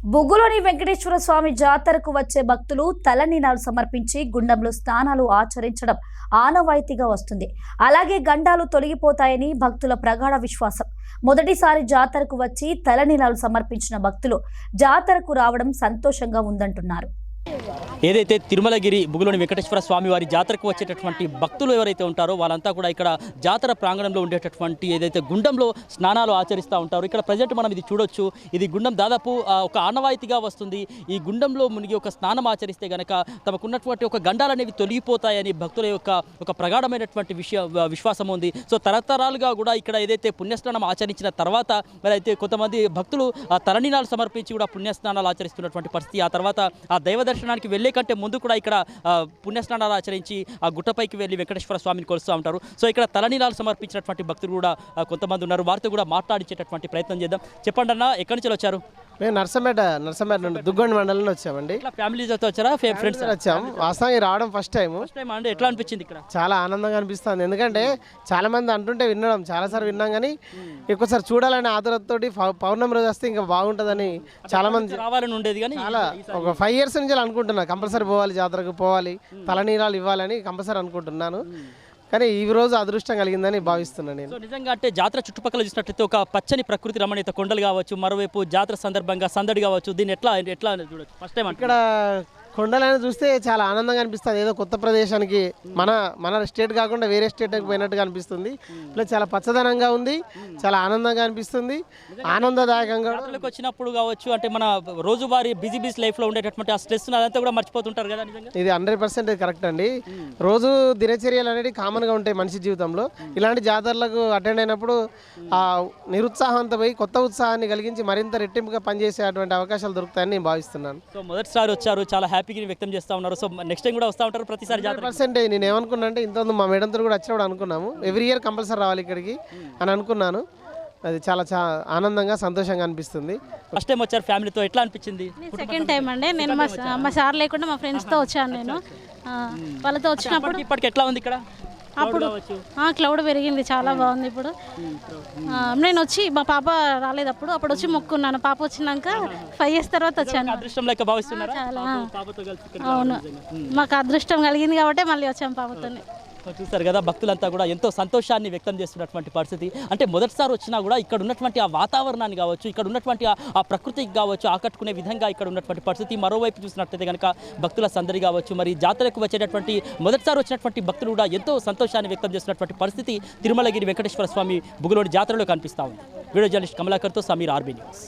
బుగ్గులోని వెంకటేశ్వర స్వామి జాతరకు వచ్చే భక్తులు తలనీలాలు సమర్పించి గుండంలో స్నానాలు ఆచరించడం ఆనవాయితీగా వస్తుంది. అలాగే గండాలు తొలగిపోతాయని భక్తుల ప్రగాఢ విశ్వాసం. మొదటిసారి జాతరకు వచ్చి తలనీలాలు సమర్పించిన భక్తులు జాతరకు రావడం సంతోషంగా ఉందంటున్నారు. ఏదైతే తిరుమలగిరి బుగ్గులోని వెంకటేశ్వర స్వామి వారి జాతరకు వచ్చేటటువంటి భక్తులు ఎవరైతే ఉంటారో వాళ్ళంతా కూడా ఇక్కడ జాతర ప్రాంగణంలో ఉండేటటువంటి ఏదైతే గుండంలో స్నానాలు ఆచరిస్తూ ఉంటారో ఇక్కడ ప్రజెంట్ మనం ఇది చూడొచ్చు. ఇది గుండం దాదాపు ఒక ఆనవాయితీగా వస్తుంది. ఈ గుండంలో మునిగి ఒక స్నానం ఆచరిస్తే గనక తమకున్నటువంటి ఒక గండాలు అనేవి తొలగిపోతాయని భక్తుల యొక్క ఒక ప్రగాఢమైనటువంటి విశ్వాసం ఉంది. సో తరతరాలుగా కూడా ఇక్కడ ఏదైతే పుణ్యస్నానం ఆచరించిన తర్వాత మరి అయితే కొంతమంది భక్తులు తలనీలాలు సమర్పించి కూడా పుణ్యస్నానాలు ఆచరిస్తున్నటువంటి పరిస్థితి. ఆ తర్వాత ఆ దైవ దర్శనానికి వెళ్ళే కంటే ముందు కూడా ఇక్కడ పుణ్యస్నానాలు ఆచరించి ఆ గుట్టపైకి వెళ్ళి వెంకటేశ్వర స్వామిని కొలుస్తూ ఉంటారు. సో ఇక్కడ తలనీలాలు సమర్పించినటువంటి భక్తులు కూడా కొంతమంది ఉన్నారు. వారితో కూడా మాట్లాడించేటటువంటి ప్రయత్నం చేద్దాం. చెప్పండి అన్న, ఎక్కడి నుంచి వచ్చారు? మేము నర్సంపేట నుండి దుగ్గొండ మండలం వచ్చామండి. ఫ్యామిలీతో వచ్చారా? ఫ్రెండ్స్ వచ్చాం. వాస్తవంగా రావడం ఫస్ట్ టైం అంటే ఎట్లా అనిపించింది? ఇక్కడ చాలా ఆనందంగా అనిపిస్తుంది. ఎందుకంటే చాలా మంది అంటుంటే వినడం చాలాసార్లు విన్నాం, కానీ ఎక్కువసారి చూడాలని ఆతురతతోటి పౌర్ణమి రోజు వస్తే ఇంకా బాగుంటుందని చాలా మంది రావాలని ఉండేది. కానీ చాలా ఒక 5 years నుంచి అనుకుంటున్నా కంపల్సరీ పోవాలి, జాతరకు పోవాలి, తలనీలాలు ఇవ్వాలని కంపల్సరీ అనుకుంటున్నాను. కానీ ఈ రోజు అదృష్టం కలిగిందని భావిస్తున్నాను నేను. నిజంగా అంటే జాతర చుట్టుపక్కల చూసినట్లయితే ఒక పచ్చని ప్రకృతి రమణీయత, కొండలు కావచ్చు, మరోవైపు జాతర సందర్భంగా సందడి కావచ్చు, దీన్ని ఎట్లా చూడొచ్చు? ఫస్ట్ టైం ఇక్కడ కొండలను చూస్తే చాలా ఆనందంగా అనిపిస్తుంది. ఏదో కొత్త ప్రదేశానికి మన స్టేట్ కాకుండా వేరే స్టేట్కి పోయినట్టుగా అనిపిస్తుంది. ప్లస్ చాలా పచ్చదనంగా ఉంది, చాలా ఆనందంగా అనిపిస్తుంది, ఆనందదాయకంగా. వచ్చినప్పుడు కావచ్చు అంటే మన రోజువారీ బిజీ లైఫ్లో ఉండేటటువంటి ఆ స్ట్రెస్ అదంతా కూడా మర్చిపోతుంటారు కదా. ఇది 100% కరెక్ట్ అండి. రోజు దినచర్యలు అనేవి కామన్గా ఉంటాయి మనిషి జీవితంలో. ఇలాంటి జాతరలకు అటెండ్ అయినప్పుడు ఆ నిరుత్సాహంతో పోయి కొత్త ఉత్సాహాన్ని కలిగించి మరింత రెట్టింపుగా పనిచేసేటువంటి అవకాశాలు దొరుకుతాయని నేను భావిస్తున్నాను. సో మొదటిసారి వచ్చారు, చాలా హ్యాపీగా వ్యక్తం చేస్తూ ఉన్నారు. సో నెక్స్ట్ టైం కూడా వస్తూ ఉంటారు ప్రతిసారి? 100% నేను ఏమనుకున్నా అంటే ఇంతకుముందు మా మేడంతో కూడా వచ్చినప్పుడు అనుకున్నాము ఎవ్రీ ఇయర్ కంపల్సరీ రావాలి ఇక్కడికి అని అనుకున్నాను. అది చాలా ఆనందంగా సంతోషంగా అనిపిస్తుంది. ఫస్ట్ టైం వచ్చారు ఫ్యామిలీతో, ఎట్లా అనిపించింది? సెకండ్ టైం అండి. నేను మా సార్ లేకుండా మా ఫ్రెండ్స్తో వచ్చాను. నేను వాళ్ళతో వచ్చినప్పుడు ఇప్పటికి ఎట్లా ఉంది ఇక్కడ? అప్పుడు క్లౌడ్ పెరిగింది, చాలా బాగుంది. ఇప్పుడు నేను వచ్చి మా పాప రాలేదు, అప్పుడు వచ్చి మొక్కున్నాను. పాప వచ్చినాక 5 years తర్వాత వచ్చాను. అదృష్టం లెక్క భావిస్తున్నారా? చాలా. అవును, మాకు అదృష్టం కలిగింది కాబట్టి మళ్ళీ వచ్చాము పాపతోనే. చూస్తారు కదా, భక్తులంతా కూడా ఎంతో సంతోషాన్ని వ్యక్తం చేస్తున్నటువంటి పరిస్థితి. అంటే మొదటిసారి వచ్చినా కూడా ఇక్కడ ఉన్నటువంటి ఆ వాతావరణాన్ని కావచ్చు, ఇక్కడ ఉన్నటువంటి ఆ ప్రకృతికి కావచ్చు ఆకట్టుకునే విధంగా ఇక్కడ ఉన్నటువంటి పరిస్థితి. మరోవైపు చూసినట్లయితే కనుక భక్తుల సందడి కావచ్చు, మరి జాతరకు వచ్చేటటువంటి మొదటిసారి వచ్చినటువంటి భక్తులు కూడా ఎంతో సంతోషాన్ని వ్యక్తం చేస్తున్నటువంటి పరిస్థితి తిరుమలగిరి వెంకటేశ్వర స్వామి బుగ్గులోని జాతరలో కనిపిస్తూ ఉంది. వీడియో జర్నలిస్ట్ కమలాకర్తో సమీర్, ఆర్బీ న్యూస్.